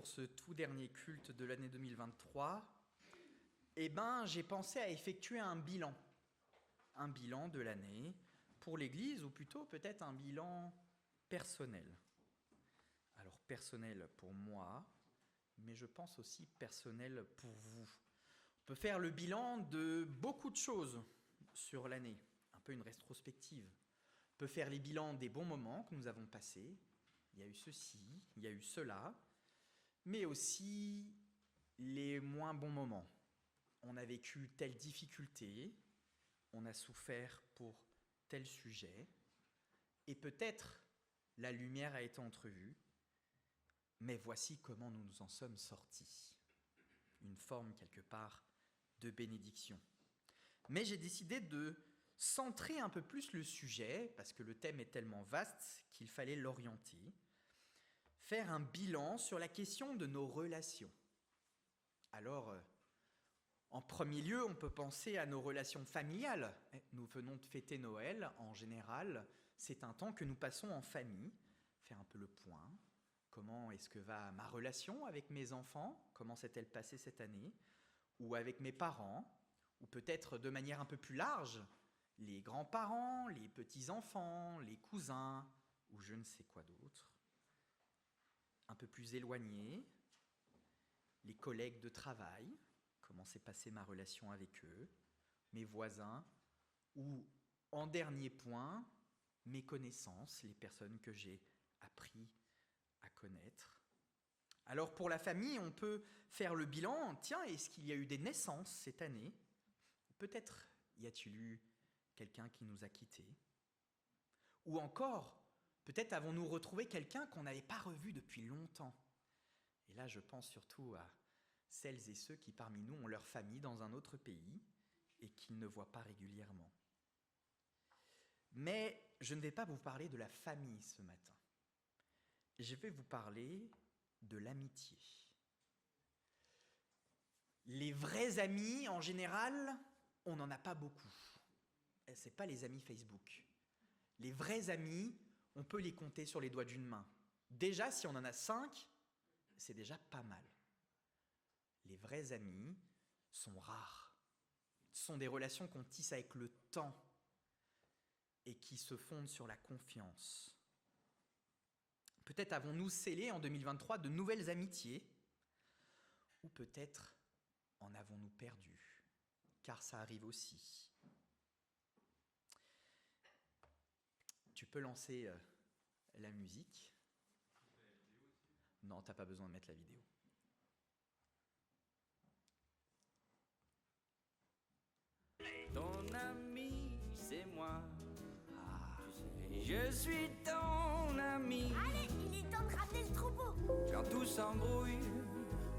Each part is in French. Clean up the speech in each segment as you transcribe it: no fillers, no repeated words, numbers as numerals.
pour ce tout dernier culte de l'année 2023, j'ai pensé à effectuer un bilan de l'année pour l'Église, ou plutôt peut-être un bilan personnel. Alors personnel pour moi, mais je pense aussi personnel pour vous. On peut faire le bilan de beaucoup de choses sur l'année, un peu une rétrospective. On peut faire les bilans des bons moments que nous avons passés. Il y a eu ceci, il y a eu cela, mais aussi les moins bons moments. On a vécu telle difficulté, on a souffert pour tel sujet, et peut-être la lumière a été entrevue, mais voici comment nous nous en sommes sortis. Une forme, quelque part, de bénédiction. Mais j'ai décidé de centrer un peu plus le sujet, parce que le thème est tellement vaste qu'il fallait l'orienter, faire un bilan sur la question de nos relations. Alors, en premier lieu, on peut penser à nos relations familiales. Nous venons de fêter Noël, en général, c'est un temps que nous passons en famille, faire un peu le point. Comment est-ce que va ma relation avec mes enfants? Comment s'est-elle passée cette année? Ou avec mes parents? Ou peut-être de manière un peu plus large, les grands-parents, les petits-enfants, les cousins, ou je ne sais quoi d'autre. Un peu plus éloignés, les collègues de travail, comment s'est passée ma relation avec eux, mes voisins, ou en dernier point, mes connaissances, les personnes que j'ai appris à connaître. Alors pour la famille, on peut faire le bilan. Tiens, est-ce qu'il y a eu des naissances cette année? Peut-être y a-t-il eu quelqu'un qui nous a quittés? Ou encore, peut-être avons-nous retrouvé quelqu'un qu'on n'avait pas revu depuis longtemps. Et là, je pense surtout à celles et ceux qui parmi nous ont leur famille dans un autre pays et qu'ils ne voient pas régulièrement. Mais je ne vais pas vous parler de la famille ce matin. Je vais vous parler de l'amitié. Les vrais amis, en général, on n'en a pas beaucoup. Ce n'est pas les amis Facebook. Les vrais amis, on peut les compter sur les doigts d'une main. Déjà, si on en a 5, c'est déjà pas mal. Les vrais amis sont rares. Ce sont des relations qu'on tisse avec le temps et qui se fondent sur la confiance. Peut-être avons-nous scellé en 2023 de nouvelles amitiés, ou peut-être en avons-nous perdu, car ça arrive aussi. Tu peux lancer la musique. Non, tu n'as pas besoin de mettre la vidéo. Ton ami, c'est moi. Je suis ton ami. Allez, il est temps de ramener le troupeau. Quand tout s'embrouille,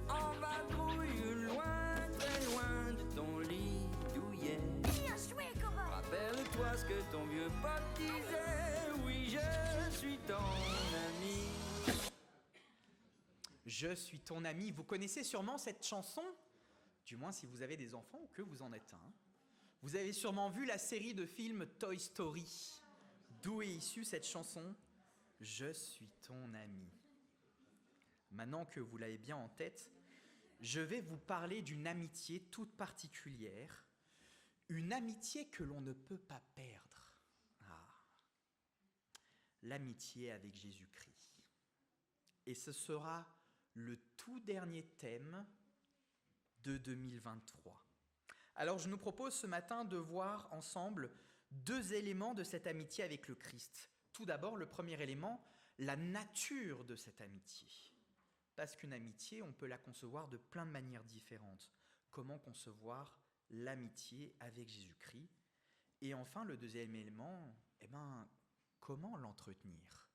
en vadrouille, loin, très loin de ton lit douillet. Bien joué, copain. Rappelle-toi ce que ton vieux pote disait. Oui, je suis ton ami. Je suis ton ami. Vous connaissez sûrement cette chanson, du moins si vous avez des enfants ou que vous en êtes un. Vous avez sûrement vu la série de films Toy Story. D'où est issue cette chanson? Je suis ton ami. Maintenant que vous l'avez bien en tête, je vais vous parler d'une amitié toute particulière, une amitié que l'on ne peut pas perdre. L'amitié avec Jésus-Christ. Et ce sera le tout dernier thème de 2023. Alors je nous propose ce matin de voir ensemble 2 éléments de cette amitié avec le Christ. Tout d'abord, le premier élément, la nature de cette amitié. Parce qu'une amitié, on peut la concevoir de plein de manières différentes. Comment concevoir l'amitié avec Jésus-Christ? Et enfin, le deuxième élément, comment l'entretenir?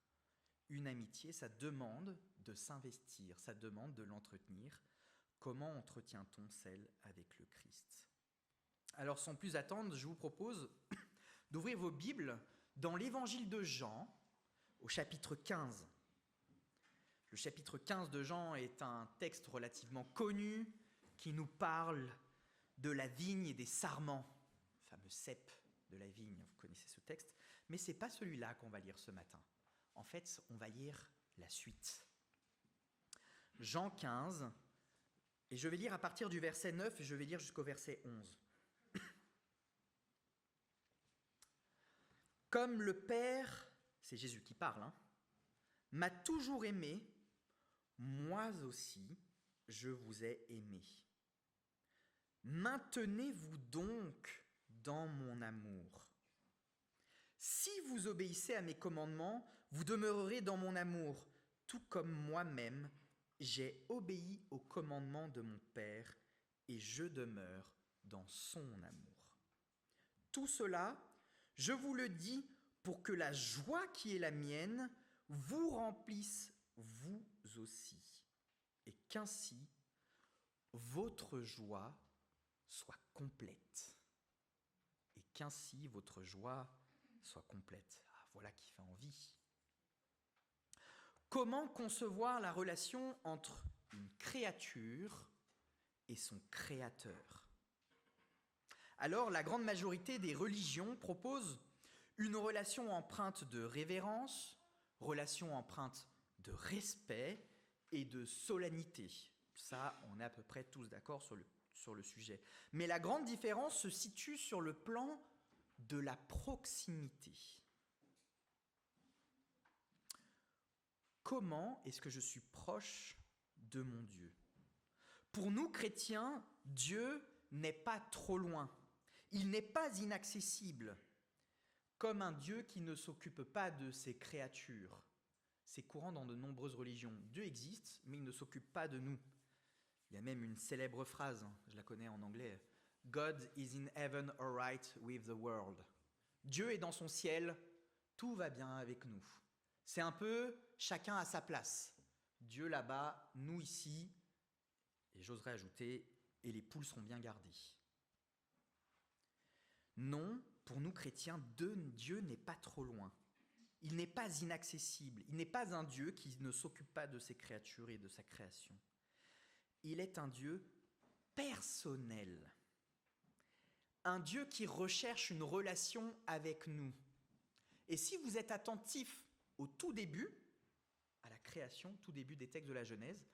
Une amitié, ça demande de s'investir, ça demande de l'entretenir. Comment entretient-on celle avec le Christ? Alors, sans plus attendre, je vous propose d'ouvrir vos Bibles dans l'évangile de Jean, au chapitre 15. Le chapitre 15 de Jean est un texte relativement connu qui nous parle de la vigne et des sarments, le fameux cep de la vigne, vous connaissez ce texte, mais ce n'est pas celui-là qu'on va lire ce matin. En fait, on va lire la suite. Jean 15, et je vais lire à partir du verset 9 et je vais lire jusqu'au verset 11. Comme le Père, c'est Jésus qui parle, m'a toujours aimé, moi aussi je vous ai aimé. Maintenez-vous donc dans mon amour. Si vous obéissez à mes commandements, vous demeurerez dans mon amour, tout comme moi-même, j'ai obéi aux commandements de mon Père et je demeure dans son amour. Tout cela, je vous le dis pour que la joie qui est la mienne vous remplisse vous aussi, et qu'ainsi votre joie soit complète. Et qu'ainsi votre joie soit complète. Ah, voilà qui fait envie. Comment concevoir la relation entre une créature et son créateur ? Alors, la grande majorité des religions proposent une relation empreinte de révérence, relation empreinte de respect et de solennité. Ça, on est à peu près tous d'accord sur le sujet. Mais la grande différence se situe sur le plan de la proximité. Comment est-ce que je suis proche de mon Dieu ? Pour nous, chrétiens, Dieu n'est pas trop loin. Il n'est pas inaccessible, comme un Dieu qui ne s'occupe pas de ses créatures. C'est courant dans de nombreuses religions. Dieu existe, mais il ne s'occupe pas de nous. Il y a même une célèbre phrase, je la connais en anglais, « God is in heaven all right with the world ». Dieu est dans son ciel, tout va bien avec nous. C'est un peu chacun à sa place. Dieu là-bas, nous ici, et j'oserais ajouter, et les poules seront bien gardées. Non, pour nous chrétiens, Dieu n'est pas trop loin. Il n'est pas inaccessible. Il n'est pas un Dieu qui ne s'occupe pas de ses créatures et de sa création. Il est un Dieu personnel. Un Dieu qui recherche une relation avec nous. Et si vous êtes attentif au tout début, à la création, tout début des textes de la Genèse,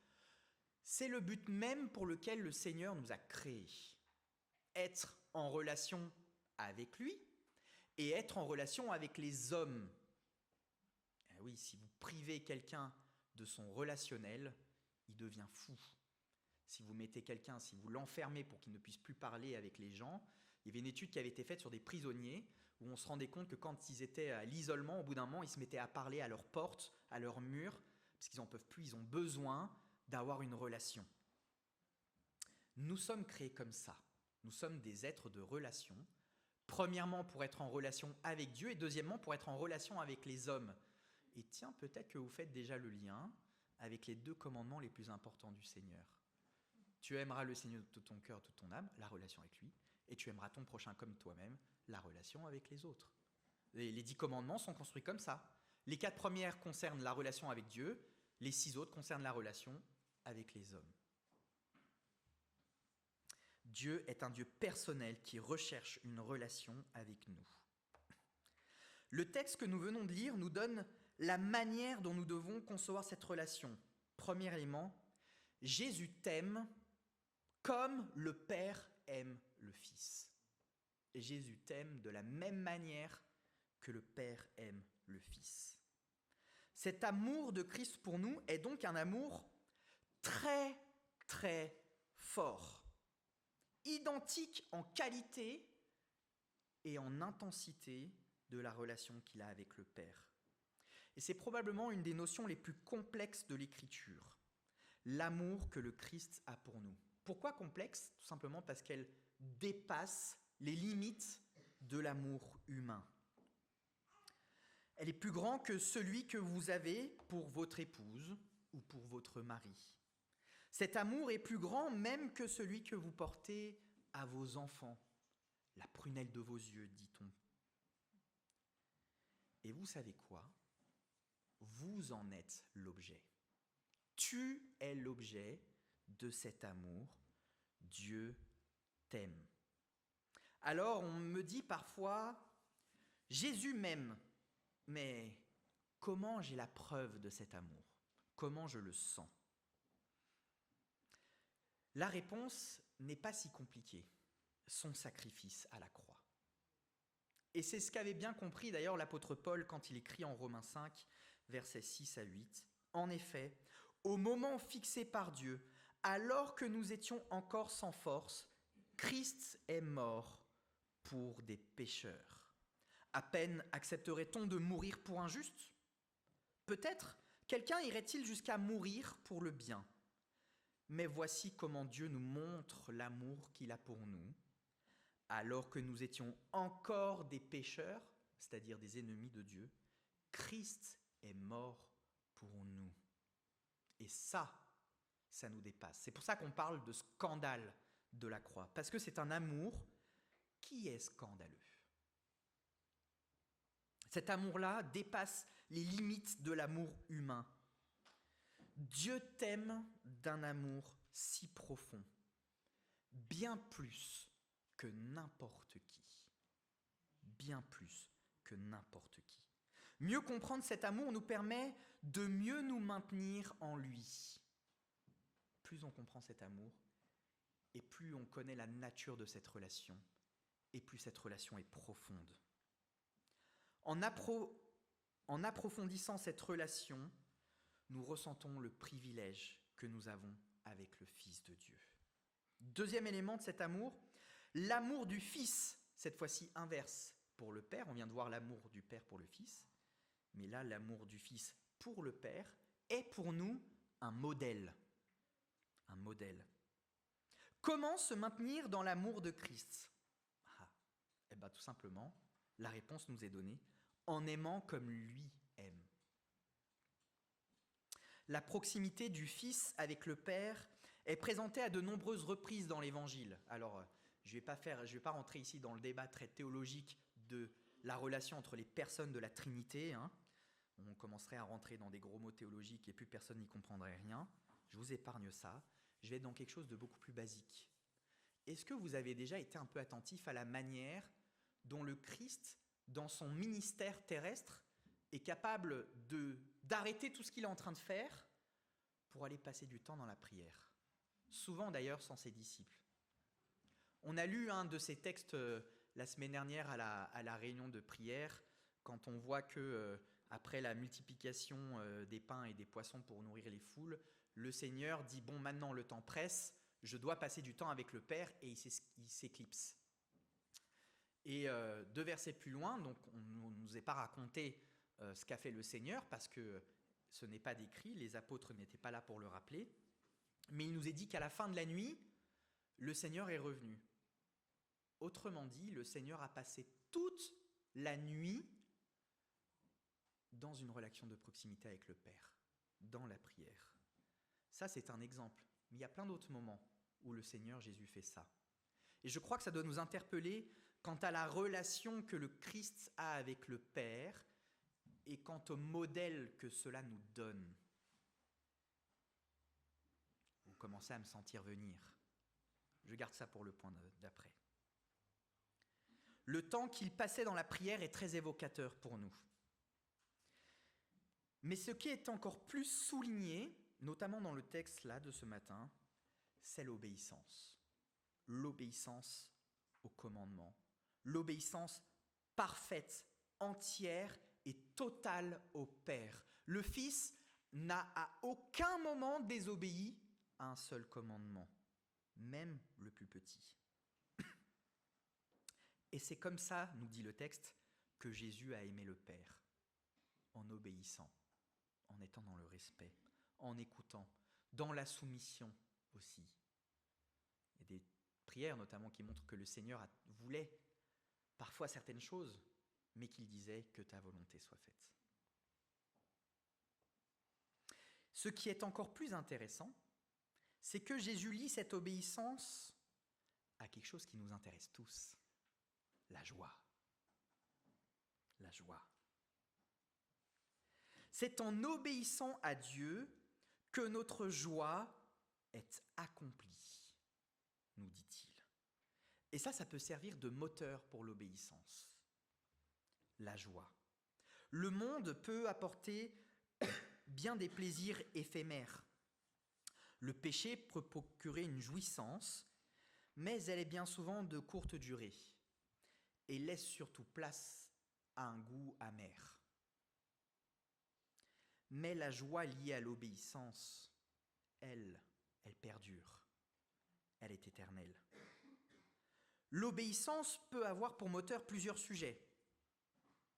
c'est le but même pour lequel le Seigneur nous a créés. Être en relation avec lui et être en relation avec les hommes. Et oui, si vous privez quelqu'un de son relationnel, il devient fou. Si vous mettez quelqu'un, si vous l'enfermez pour qu'il ne puisse plus parler avec les gens, il y avait une étude qui avait été faite sur des prisonniers où on se rendait compte que quand ils étaient à l'isolement, au bout d'un moment, ils se mettaient à parler à leurs portes, à leurs murs, parce qu'ils n'en peuvent plus, ils ont besoin d'avoir une relation. Nous sommes créés comme ça. Nous sommes des êtres de relation. Premièrement, pour être en relation avec Dieu, et deuxièmement, pour être en relation avec les hommes. Et tiens, peut-être que vous faites déjà le lien avec les 2 commandements les plus importants du Seigneur. Tu aimeras le Seigneur de tout ton cœur, de toute ton âme, la relation avec lui, et tu aimeras ton prochain comme toi-même, la relation avec les autres. Les 10 commandements sont construits comme ça. Les 4 premières concernent la relation avec Dieu, les 6 autres concernent la relation avec les hommes. Dieu est un Dieu personnel qui recherche une relation avec nous. Le texte que nous venons de lire nous donne la manière dont nous devons concevoir cette relation. Premier élément, Jésus t'aime comme le Père aime le Fils. Et Jésus t'aime de la même manière que le Père aime le Fils. Cet amour de Christ pour nous est donc un amour très, très fort. Identique en qualité et en intensité de la relation qu'il a avec le Père. Et c'est probablement une des notions les plus complexes de l'Écriture, l'amour que le Christ a pour nous. Pourquoi complexe ? Tout simplement parce qu'elle dépasse les limites de l'amour humain. Elle est plus grande que celui que vous avez pour votre épouse ou pour votre mari. Cet amour est plus grand même que celui que vous portez à vos enfants, la prunelle de vos yeux, dit-on. Et vous savez quoi ? Vous en êtes l'objet. Tu es l'objet de cet amour. Dieu t'aime. Alors on me dit parfois, Jésus m'aime, mais comment j'ai la preuve de cet amour ? Comment je le sens ? La réponse n'est pas si compliquée, son sacrifice à la croix. Et c'est ce qu'avait bien compris d'ailleurs l'apôtre Paul quand il écrit en Romains 5, versets 6 à 8. En effet, au moment fixé par Dieu, alors que nous étions encore sans force, Christ est mort pour des pécheurs. À peine accepterait-on de mourir pour un juste ? Peut-être quelqu'un irait-il jusqu'à mourir pour le bien. Mais voici comment Dieu nous montre l'amour qu'il a pour nous. Alors que nous étions encore des pécheurs, c'est-à-dire des ennemis de Dieu, Christ est mort pour nous. Et ça nous dépasse. C'est pour ça qu'on parle de scandale de la croix, parce que c'est un amour qui est scandaleux. Cet amour-là dépasse les limites de l'amour humain. Dieu t'aime d'un amour si profond, bien plus que n'importe qui. Bien plus que n'importe qui. Mieux comprendre cet amour nous permet de mieux nous maintenir en lui. Plus on comprend cet amour, et plus on connaît la nature de cette relation, et plus cette relation est profonde. En approfondissant cette relation, nous ressentons le privilège que nous avons avec le Fils de Dieu. Deuxième élément de cet amour, l'amour du Fils, cette fois-ci inverse pour le Père. On vient de voir l'amour du Père pour le Fils, mais là, l'amour du Fils pour le Père est pour nous un modèle. Un modèle. Comment se maintenir dans l'amour de Christ ? Tout simplement, la réponse nous est donnée en aimant comme lui aime. La proximité du Fils avec le Père est présentée à de nombreuses reprises dans l'Évangile. Alors, je ne vais pas rentrer ici dans le débat très théologique de la relation entre les personnes de la Trinité. On commencerait à rentrer dans des gros mots théologiques et plus personne n'y comprendrait rien. Je vous épargne ça. Je vais être dans quelque chose de beaucoup plus basique. Est-ce que vous avez déjà été un peu attentif à la manière dont le Christ, dans son ministère terrestre, est capable d'arrêter tout ce qu'il est en train de faire pour aller passer du temps dans la prière. Souvent d'ailleurs sans ses disciples. On a lu un de ces textes la semaine dernière à la réunion de prière, quand on voit que après la multiplication des pains et des poissons pour nourrir les foules, le Seigneur dit « Bon, maintenant le temps presse, je dois passer du temps avec le Père » et il s'éclipse. Et 2 versets plus loin, donc on ne nous est pas raconté ce qu'a fait le Seigneur, parce que ce n'est pas décrit, les apôtres n'étaient pas là pour le rappeler, mais il nous est dit qu'à la fin de la nuit, le Seigneur est revenu. Autrement dit, le Seigneur a passé toute la nuit dans une relation de proximité avec le Père, dans la prière. Ça, c'est un exemple. Mais il y a plein d'autres moments où le Seigneur Jésus fait ça. Et je crois que ça doit nous interpeller quant à la relation que le Christ a avec le Père et quant au modèle que cela nous donne. Vous commencez à me sentir venir. Je garde ça pour le point d'après. Le temps qu'il passait dans la prière est très évocateur pour nous. Mais ce qui est encore plus souligné, notamment dans le texte là de ce matin, c'est l'obéissance. L'obéissance au commandement. L'obéissance parfaite, entière et totale au Père. Le Fils n'a à aucun moment désobéi à un seul commandement, même le plus petit. Et c'est comme ça, nous dit le texte, que Jésus a aimé le Père, en obéissant, en étant dans le respect, en écoutant, dans la soumission aussi. Il y a des prières notamment qui montrent que le Seigneur voulait parfois certaines choses, mais qu'il disait que ta volonté soit faite. Ce qui est encore plus intéressant, c'est que Jésus lie cette obéissance à quelque chose qui nous intéresse tous, la joie. La joie. C'est en obéissant à Dieu que notre joie est accomplie, nous dit-il. Et ça peut servir de moteur pour l'obéissance. La joie. Le monde peut apporter bien des plaisirs éphémères. Le péché peut procurer une jouissance, mais elle est bien souvent de courte durée et laisse surtout place à un goût amer. Mais la joie liée à l'obéissance, elle perdure. Elle est éternelle. L'obéissance peut avoir pour moteur plusieurs sujets.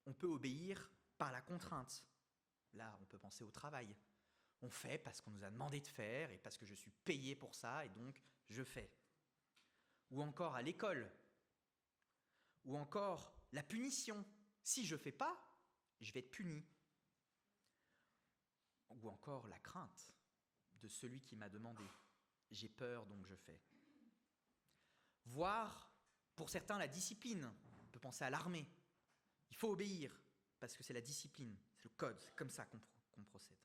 On peut obéir par la contrainte. Là, on peut penser au travail. On fait parce qu'on nous a demandé de faire et parce que je suis payé pour ça et donc je fais. Ou encore à l'école. Ou encore la punition. Si je ne fais pas, je vais être puni. Ou encore la crainte de celui qui m'a demandé. J'ai peur donc je fais. Voire, pour certains, la discipline. On peut penser à l'armée. Il faut obéir, parce que c'est la discipline, c'est le code, c'est comme ça qu'on procède.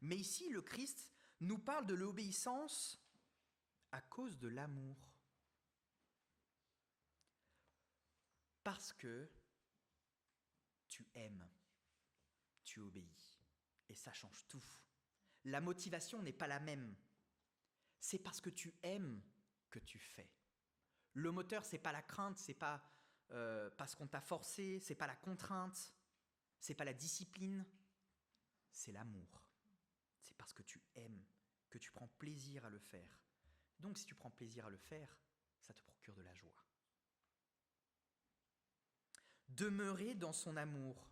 Mais ici, le Christ nous parle de l'obéissance à cause de l'amour. Parce que tu aimes, tu obéis. Et ça change tout. La motivation n'est pas la même. C'est parce que tu aimes que tu fais. Le moteur, c'est pas la crainte, c'est pas parce qu'on t'a forcé, c'est pas la contrainte, c'est pas la discipline, c'est l'amour. C'est parce que tu aimes, que tu prends plaisir à le faire. Donc si tu prends plaisir à le faire, ça te procure de la joie. Demeurer dans son amour,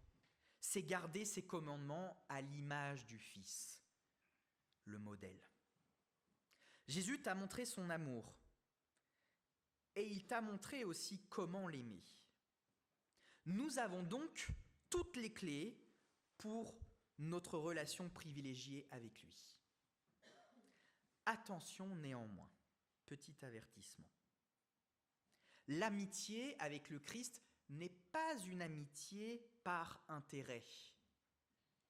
c'est garder ses commandements à l'image du Fils, le modèle. Jésus t'a montré son amour. Et il t'a montré aussi comment l'aimer. Nous avons donc toutes les clés pour notre relation privilégiée avec lui. Attention néanmoins, petit avertissement. L'amitié avec le Christ n'est pas une amitié par intérêt,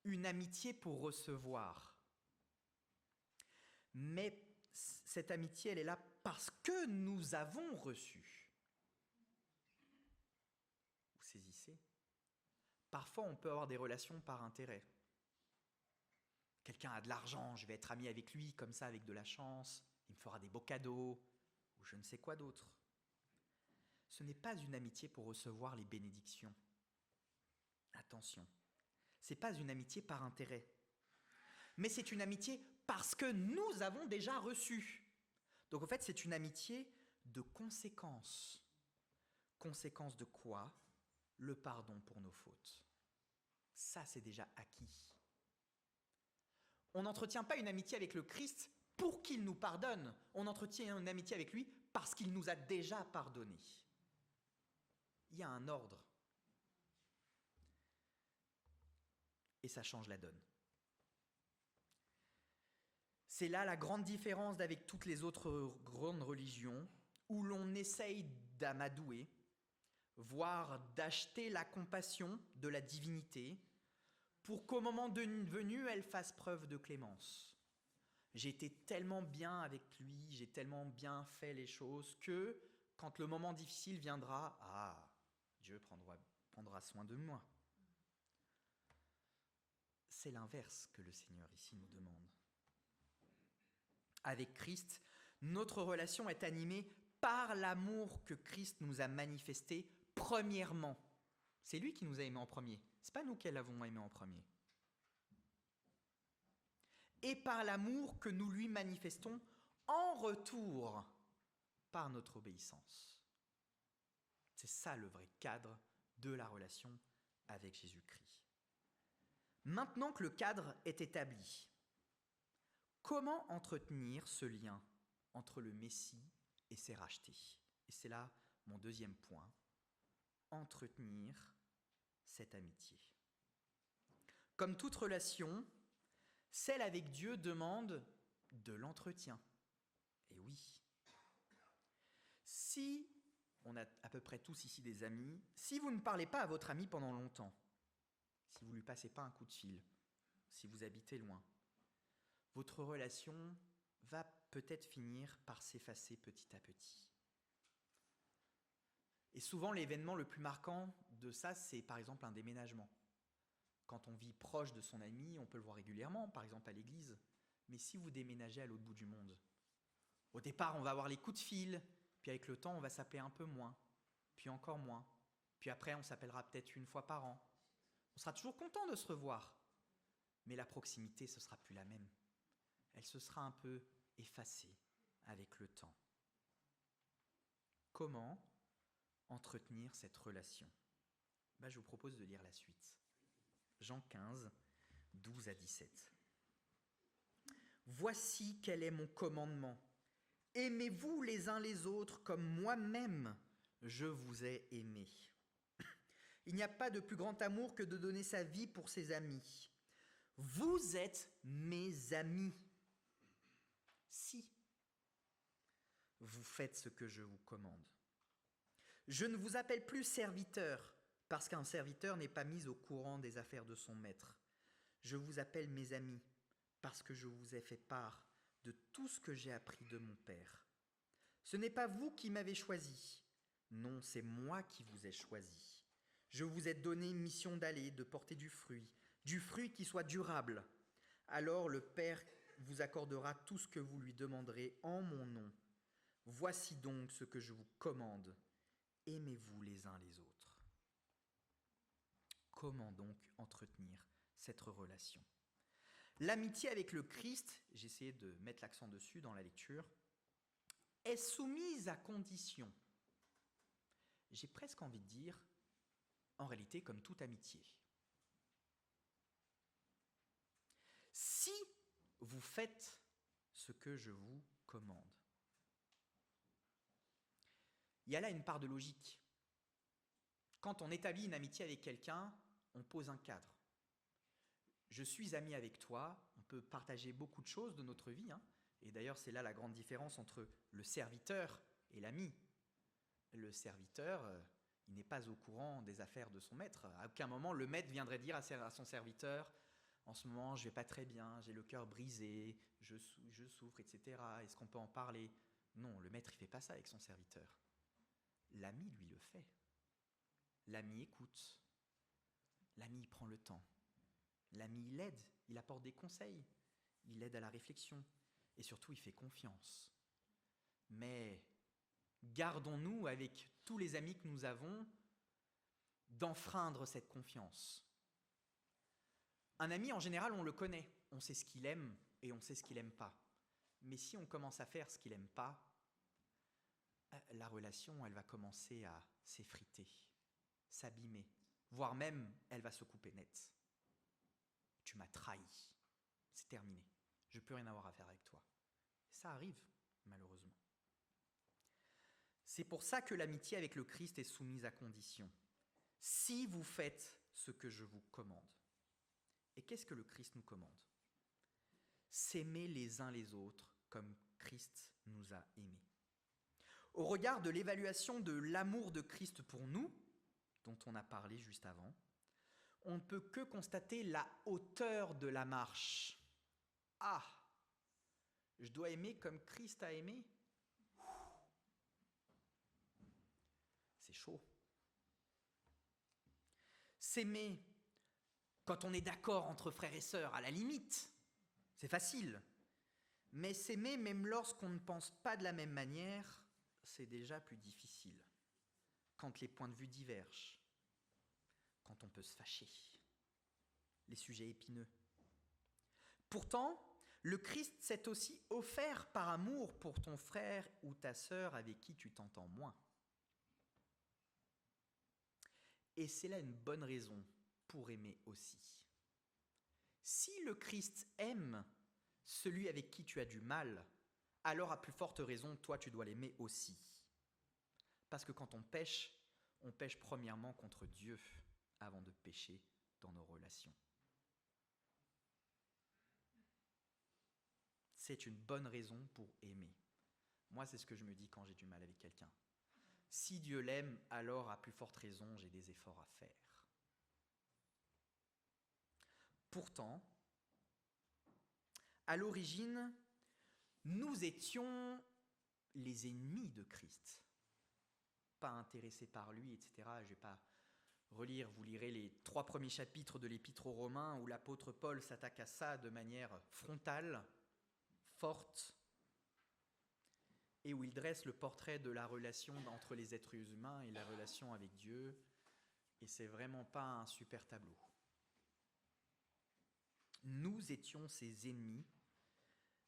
une amitié pour recevoir. Mais cette amitié, elle est là parce que nous avons reçu. Vous saisissez ? Parfois, on peut avoir des relations par intérêt. Quelqu'un a de l'argent, je vais être ami avec lui, comme ça, avec de la chance. Il me fera des beaux cadeaux, ou je ne sais quoi d'autre. Ce n'est pas une amitié pour recevoir les bénédictions. Attention, ce n'est pas une amitié par intérêt. Mais c'est une amitié parce que nous avons déjà reçu. Donc en fait, c'est une amitié de conséquence. Conséquence de quoi ? Le pardon pour nos fautes. Ça, c'est déjà acquis. On n'entretient pas une amitié avec le Christ pour qu'il nous pardonne. On entretient une amitié avec lui parce qu'il nous a déjà pardonné. Il y a un ordre. Et ça change la donne. C'est là la grande différence d'avec toutes les autres grandes religions où l'on essaye d'amadouer, voire d'acheter la compassion de la divinité pour qu'au moment venu, elle fasse preuve de clémence. J'ai été tellement bien avec lui, j'ai tellement bien fait les choses que quand le moment difficile viendra, Dieu prendra soin de moi. C'est l'inverse que le Seigneur ici nous demande. Avec Christ, notre relation est animée par l'amour que Christ nous a manifesté premièrement. C'est lui qui nous a aimés en premier. Ce n'est pas nous qui l'avons aimé en premier. Et par l'amour que nous lui manifestons en retour par notre obéissance. C'est ça le vrai cadre de la relation avec Jésus-Christ. Maintenant que le cadre est établi, comment entretenir ce lien entre le Messie et ses rachetés ? Et c'est là mon deuxième point, entretenir cette amitié. Comme toute relation, celle avec Dieu demande de l'entretien. Et oui. Si, on a à peu près tous ici des amis, si vous ne parlez pas à votre ami pendant longtemps, si vous ne lui passez pas un coup de fil, si vous habitez loin, votre relation va peut-être finir par s'effacer petit à petit. Et souvent, l'événement le plus marquant de ça, c'est par exemple un déménagement. Quand on vit proche de son ami, on peut le voir régulièrement, par exemple à l'église. Mais si vous déménagez à l'autre bout du monde, au départ, on va avoir les coups de fil, puis avec le temps, on va s'appeler un peu moins, puis encore moins, puis après, on s'appellera peut-être une fois par an. On sera toujours content de se revoir, mais la proximité, ce ne sera plus la même. Elle se sera un peu effacée avec le temps. Comment entretenir cette relation ? Je vous propose de lire la suite. Jean 15, 12 à 17. Voici quel est mon commandement. Aimez-vous les uns les autres comme moi-même je vous ai aimé. Il n'y a pas de plus grand amour que de donner sa vie pour ses amis. Vous êtes mes amis. Si vous faites ce que je vous commande. Je ne vous appelle plus serviteur, parce qu'un serviteur n'est pas mis au courant des affaires de son maître. Je vous appelle mes amis, parce que je vous ai fait part de tout ce que j'ai appris de mon Père. Ce n'est pas vous qui m'avez choisi, non, c'est moi qui vous ai choisi. Je vous ai donné une mission d'aller, de porter du fruit qui soit durable. Alors le Père vous accordera tout ce que vous lui demanderez en mon nom. Voici donc ce que je vous commande. Aimez-vous les uns les autres. Comment donc entretenir cette relation ? L'amitié avec le Christ, j'ai essayé de mettre l'accent dessus dans la lecture, est soumise à condition. J'ai presque envie de dire, en réalité, comme toute amitié. Si vous faites ce que je vous commande. Il y a là une part de logique. Quand on établit une amitié avec quelqu'un, on pose un cadre. Je suis ami avec toi, on peut partager beaucoup de choses de notre vie, et d'ailleurs c'est là la grande différence entre le serviteur et l'ami. Le serviteur, il n'est pas au courant des affaires de son maître. À aucun moment le maître viendrait dire à son serviteur « En ce moment, je ne vais pas très bien, j'ai le cœur brisé, je souffre, etc. Est-ce qu'on peut en parler ?» Non, le maître, il ne fait pas ça avec son serviteur. L'ami, lui, le fait. L'ami écoute. L'ami, il prend le temps. L'ami, il aide, il apporte des conseils. Il aide à la réflexion. Et surtout, il fait confiance. Mais gardons-nous, avec tous les amis que nous avons, d'enfreindre cette confiance. Un ami, en général, on le connaît. On sait ce qu'il aime et on sait ce qu'il n'aime pas. Mais si on commence à faire ce qu'il n'aime pas, la relation, elle va commencer à s'effriter, s'abîmer, voire même, elle va se couper net. Tu m'as trahi, c'est terminé, je ne peux rien avoir à faire avec toi. Ça arrive, malheureusement. C'est pour ça que l'amitié avec le Christ est soumise à condition. Si vous faites ce que je vous commande. Et qu'est-ce que le Christ nous commande ? S'aimer les uns les autres comme Christ nous a aimés. Au regard de l'évaluation de l'amour de Christ pour nous, dont on a parlé juste avant, on ne peut que constater la hauteur de la marche. Ah, je dois aimer comme Christ a aimé ? C'est chaud. S'aimer quand on est d'accord entre frères et sœurs, à la limite, c'est facile. Mais s'aimer même lorsqu'on ne pense pas de la même manière, c'est déjà plus difficile. Quand les points de vue divergent, quand on peut se fâcher, les sujets épineux. Pourtant, le Christ s'est aussi offert par amour pour ton frère ou ta sœur avec qui tu t'entends moins. Et c'est là une bonne raison pour aimer aussi. Si le Christ aime celui avec qui tu as du mal, alors à plus forte raison, toi tu dois l'aimer aussi. Parce que quand on pêche premièrement contre Dieu avant de pécher dans nos relations. C'est une bonne raison pour aimer. Moi, c'est ce que je me dis quand j'ai du mal avec quelqu'un. Si Dieu l'aime, alors à plus forte raison, j'ai des efforts à faire. Pourtant, à l'origine, nous étions les ennemis de Christ. Pas intéressés par lui, etc. Je ne vais pas relire, vous lirez les 3 premiers chapitres de l'Épître aux Romains où l'apôtre Paul s'attaque à ça de manière frontale. forte et où il dresse le portrait de la relation entre les êtres humains et la relation avec Dieu. Et c'est vraiment pas un super tableau. Nous étions ses ennemis,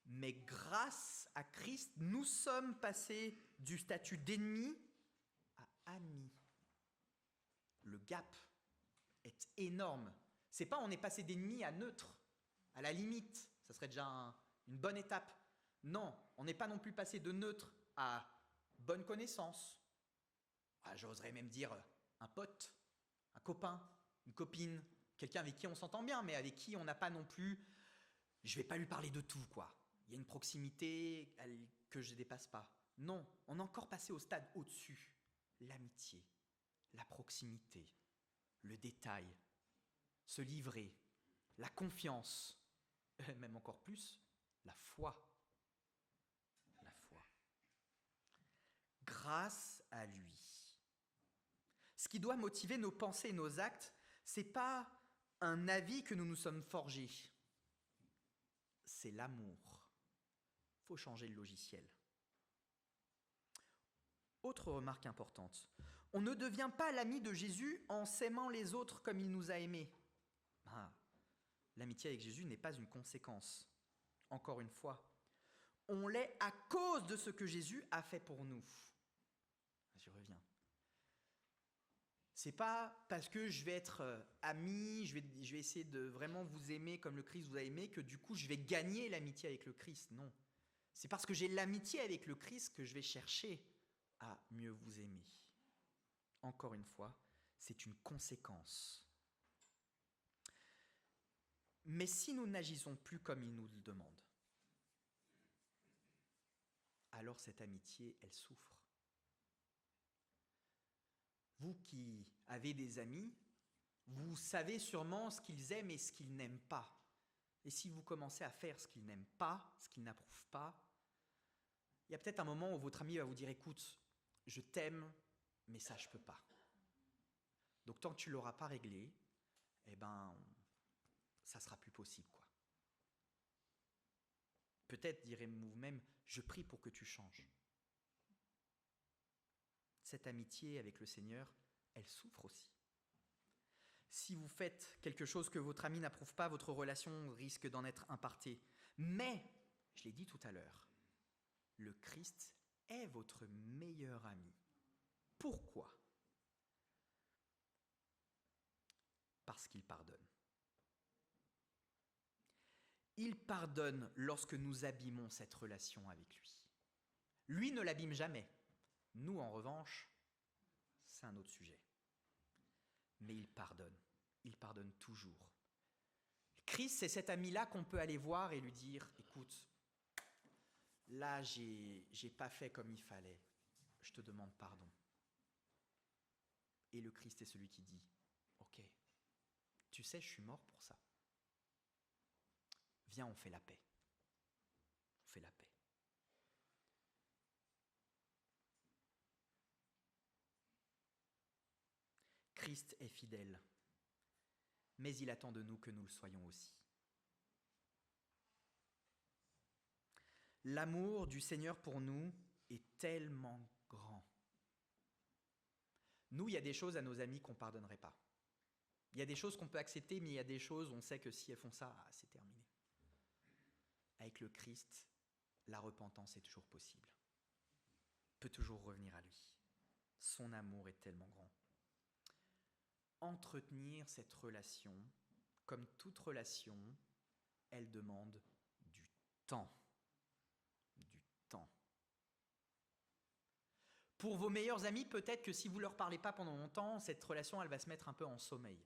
mais grâce à Christ, nous sommes passés du statut d'ennemis à amis. Le gap est énorme. C'est pas on est passé d'ennemi à neutre, à la limite, ça serait déjà une bonne étape. Non, on n'est pas non plus passé de neutre à bonne connaissance. J'oserais même dire un pote, un copain, une copine, quelqu'un avec qui on s'entend bien, mais avec qui on n'a pas non plus... Je vais pas lui parler de tout, quoi. Il y a une proximité que je ne dépasse pas. Non, on est encore passé au stade au-dessus. L'amitié, la proximité, le détail, se livrer, la confiance, même encore plus, la foi. La foi. Grâce à lui. Ce qui doit motiver nos pensées et nos actes, c'est pas un avis que nous nous sommes forgés. C'est l'amour. Il faut changer le logiciel. Autre remarque importante. On ne devient pas l'ami de Jésus en s'aimant les autres comme il nous a aimés. L'amitié avec Jésus n'est pas une conséquence. Encore une fois, on l'est à cause de ce que Jésus a fait pour nous. J'y reviens. C'est pas parce que je vais être ami, je vais essayer de vraiment vous aimer comme le Christ vous a aimé que du coup je vais gagner l'amitié avec le Christ. Non. C'est parce que j'ai l'amitié avec le Christ que je vais chercher à mieux vous aimer. Encore une fois, c'est une conséquence. Mais si nous n'agissons plus comme il nous le demande, alors cette amitié, elle souffre. Vous qui avez des amis, vous savez sûrement ce qu'ils aiment et ce qu'ils n'aiment pas. Et si vous commencez à faire ce qu'ils n'aiment pas, ce qu'ils n'approuvent pas, il y a peut-être un moment où votre ami va vous dire « Écoute, je t'aime, mais ça, je ne peux pas. » Donc tant que tu ne l'auras pas réglé, ça sera plus possible, quoi. Peut-être direz-vous même, je prie pour que tu changes. Cette amitié avec le Seigneur, elle souffre aussi. Si vous faites quelque chose que votre ami n'approuve pas, votre relation risque d'en être impartée. Mais, je l'ai dit tout à l'heure, le Christ est votre meilleur ami. Pourquoi ? Parce qu'il pardonne. Il pardonne lorsque nous abîmons cette relation avec lui. Lui ne l'abîme jamais. Nous, en revanche, c'est un autre sujet. Mais il pardonne toujours. Christ, c'est cet ami-là qu'on peut aller voir et lui dire, écoute, là, j'ai pas fait comme il fallait, je te demande pardon. Et le Christ est celui qui dit, ok, tu sais, je suis mort pour ça. Viens, on fait la paix. On fait la paix. Christ est fidèle, mais il attend de nous que nous le soyons aussi. L'amour du Seigneur pour nous est tellement grand. Nous, il y a des choses à nos amis qu'on ne pardonnerait pas. Il y a des choses qu'on peut accepter, mais il y a des choses, on sait que si elles font ça, c'est terminé. Avec le Christ, la repentance est toujours possible. On peut toujours revenir à lui. Son amour est tellement grand. Entretenir cette relation, comme toute relation, elle demande du temps. Du temps. Pour vos meilleurs amis, peut-être que si vous ne leur parlez pas pendant longtemps, cette relation, elle va se mettre un peu en sommeil.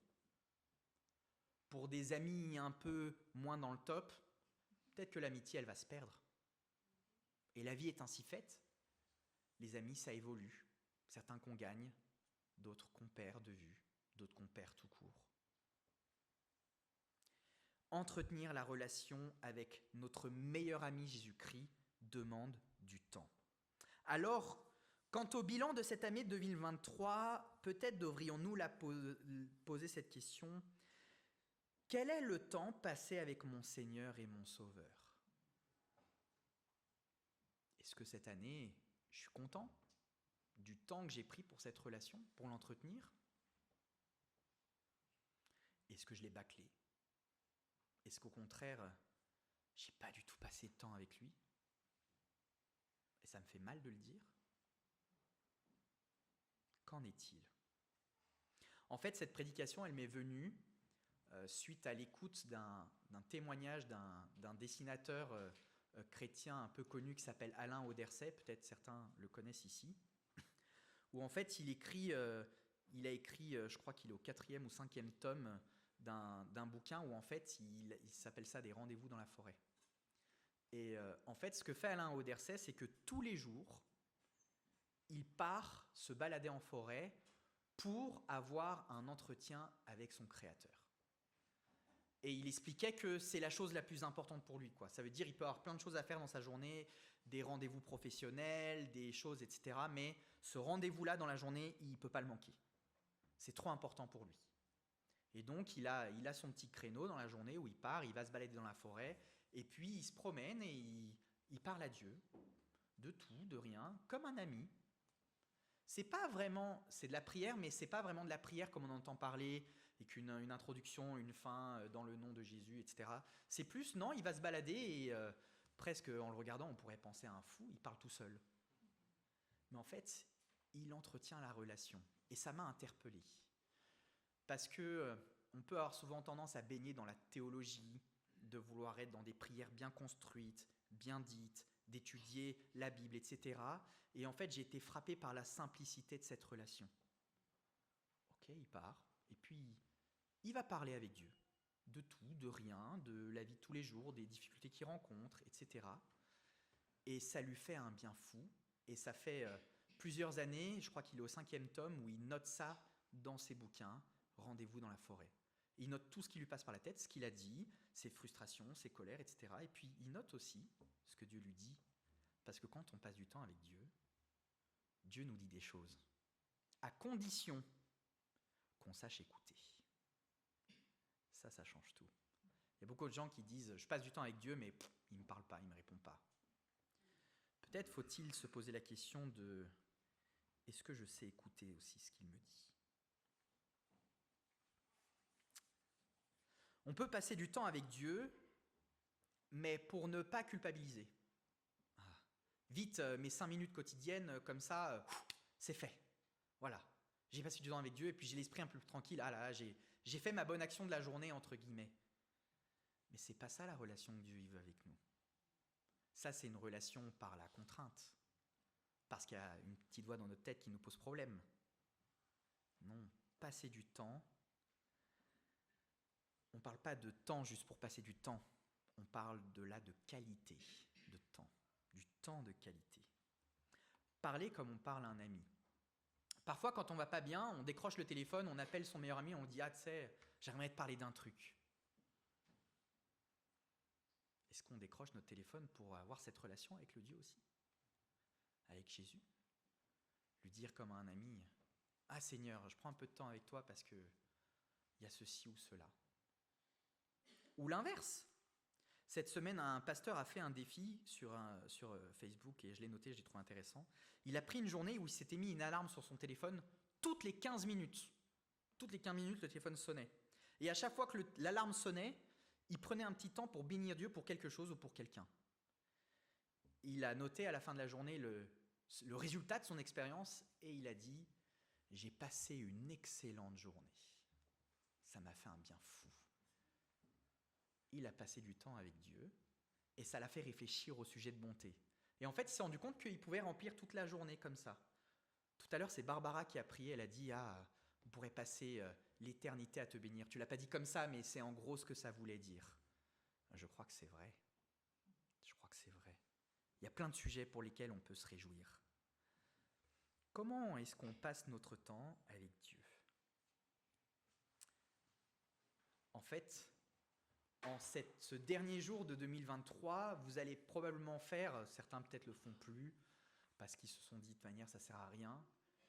Pour des amis un peu moins dans le top, peut-être que l'amitié, elle va se perdre. Et la vie est ainsi faite. Les amis, ça évolue. Certains qu'on gagne, d'autres qu'on perd de vue, d'autres qu'on perd tout court. Entretenir la relation avec notre meilleur ami Jésus-Christ demande du temps. Alors, quant au bilan de cette année 2023, peut-être devrions-nous poser cette question. Quel est le temps passé avec mon Seigneur et mon Sauveur ? est-ce que cette année, je suis content du temps que j'ai pris pour cette relation, pour l'entretenir? Est-ce que je l'ai bâclé? Est-ce qu'au contraire, j'ai pas du tout passé de temps avec lui? Et ça me fait mal de le dire. Qu'en est-il? En fait, cette prédication, elle m'est venue suite à l'écoute d'un témoignage d'un dessinateur chrétien un peu connu qui s'appelle Alain Auderset, peut-être certains le connaissent ici, où en fait il a écrit, je crois qu'il est au 4e ou 5e tome d'un bouquin où en fait il s'appelle ça des rendez-vous dans la forêt. Et en fait ce que fait Alain Auderset, c'est que tous les jours, il part se balader en forêt pour avoir un entretien avec son créateur. Et il expliquait que c'est la chose la plus importante pour lui, quoi. Ça veut dire qu'il peut avoir plein de choses à faire dans sa journée, des rendez-vous professionnels, des choses, etc. Mais ce rendez-vous-là dans la journée, il ne peut pas le manquer. C'est trop important pour lui. Et donc, il a son petit créneau dans la journée où il part, il va se balader dans la forêt, et puis il se promène et il parle à Dieu, de tout, de rien, comme un ami. C'est de la prière, mais c'est pas vraiment de la prière comme on entend parler, et qu'une introduction, une fin dans le nom de Jésus, etc. C'est plus, non, il va se balader et presque en le regardant, on pourrait penser à un fou, il parle tout seul. Mais en fait, il entretient la relation. Et ça m'a interpellé. Parce que on peut avoir souvent tendance à baigner dans la théologie, de vouloir être dans des prières bien construites, bien dites, d'étudier la Bible, etc. Et en fait, j'ai été frappé par la simplicité de cette relation. Ok, il part, et puis il va parler avec Dieu, de tout, de rien, de la vie de tous les jours, des difficultés qu'il rencontre, etc. Et ça lui fait un bien fou, et ça fait plusieurs années, je crois qu'il est au 5e tome, où il note ça dans ses bouquins, Rendez-vous dans la forêt. Il note tout ce qui lui passe par la tête, ce qu'il a dit, ses frustrations, ses colères, etc. Et puis il note aussi ce que Dieu lui dit, parce que quand on passe du temps avec Dieu, Dieu nous dit des choses, à condition qu'on sache écouter. Ça change tout. Il y a beaucoup de gens qui disent « je passe du temps avec Dieu, mais il ne me parle pas, il ne me répond pas ». Peut-être faut-il se poser la question de « est-ce que je sais écouter aussi ce qu'il me dit ?» On peut passer du temps avec Dieu, mais pour ne pas culpabiliser. Vite, mes 5 minutes quotidiennes, comme ça, c'est fait. Voilà. J'ai passé du temps avec Dieu et puis j'ai l'esprit un peu plus tranquille. Ah là, j'ai fait ma bonne action de la journée, entre guillemets. Mais c'est pas ça la relation que Dieu veut avec nous. Ça, c'est une relation par la contrainte. Parce qu'il y a une petite voix dans notre tête qui nous pose problème. Non, passer du temps. On ne parle pas de temps juste pour passer du temps. On parle de qualité de temps. Du temps de qualité. Parler comme on parle à un ami. Parfois, quand on va pas bien, on décroche le téléphone, on appelle son meilleur ami, on dit « Ah, tu sais, j'aimerais te parler d'un truc. » Est-ce qu'on décroche notre téléphone pour avoir cette relation avec le Dieu aussi? Avec Jésus? Lui dire comme à un ami « Ah Seigneur, je prends un peu de temps avec toi parce que il y a ceci ou cela. » Ou l'inverse. Cette semaine, un pasteur a fait un défi sur Facebook et je l'ai noté, je l'ai trouvé intéressant. Il a pris une journée où il s'était mis une alarme sur son téléphone toutes les 15 minutes. Toutes les 15 minutes, le téléphone sonnait. Et à chaque fois que l'alarme sonnait, il prenait un petit temps pour bénir Dieu pour quelque chose ou pour quelqu'un. Il a noté à la fin de la journée le résultat de son expérience et il a dit « J'ai passé une excellente journée. Ça m'a fait un bien fou. » Il a passé du temps avec Dieu et ça l'a fait réfléchir au sujet de bonté. Et en fait, il s'est rendu compte qu'il pouvait remplir toute la journée comme ça. Tout à l'heure, c'est Barbara qui a prié, elle a dit « Ah, on pourrait passer l'éternité à te bénir. » Tu ne l'as pas dit comme ça, mais c'est en gros ce que ça voulait dire. Je crois que c'est vrai. Je crois que c'est vrai. Il y a plein de sujets pour lesquels on peut se réjouir. Comment est-ce qu'on passe notre temps avec Dieu? En fait, ce dernier jour de 2023, vous allez probablement faire, certains peut-être le font plus, parce qu'ils se sont dit de toute manière ça ne sert à rien,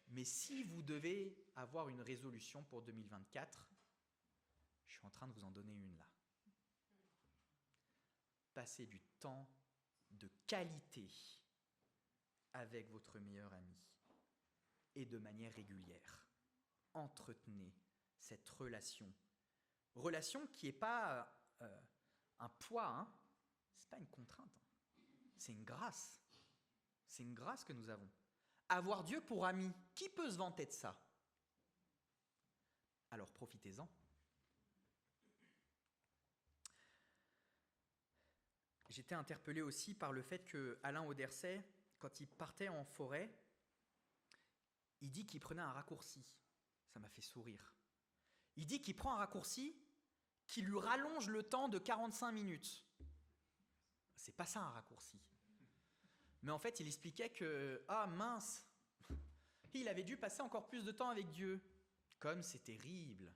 mais si vous devez avoir une résolution pour 2024, je suis en train de vous en donner une là. Passer du temps de qualité avec votre meilleur ami et de manière régulière. Entretenez cette relation. Relation qui n'est pas un poids, hein. Ce n'est pas une contrainte. C'est une grâce. C'est une grâce que nous avons. Avoir Dieu pour ami, qui peut se vanter de ça? Alors profitez-en. J'étais interpellé aussi par le fait que Alain Auderset, quand il partait en forêt, il dit qu'il prenait un raccourci. Ça m'a fait sourire. Il dit qu'il prend un raccourci qui lui rallonge le temps de 45 minutes. C'est pas ça un raccourci. Mais en fait, il expliquait que, ah mince, il avait dû passer encore plus de temps avec Dieu. Comme c'est terrible.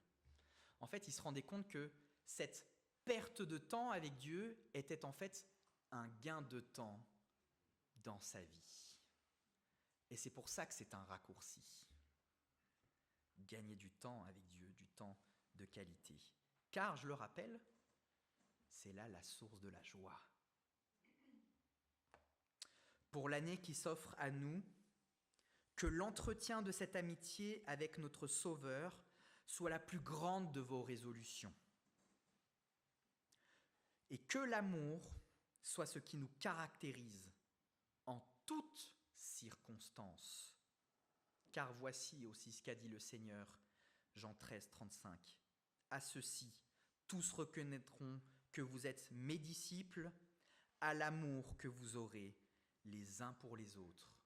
En fait, il se rendait compte que cette perte de temps avec Dieu était en fait un gain de temps dans sa vie. Et c'est pour ça que c'est un raccourci. Gagner du temps avec Dieu, du temps de qualité. Car, je le rappelle, c'est là la source de la joie. Pour l'année qui s'offre à nous, que l'entretien de cette amitié avec notre Sauveur soit la plus grande de vos résolutions. Et que l'amour soit ce qui nous caractérise en toutes circonstances. Car voici aussi ce qu'a dit le Seigneur, Jean 13, 35. À ceci, tous reconnaîtront que vous êtes mes disciples, à l'amour que vous aurez les uns pour les autres.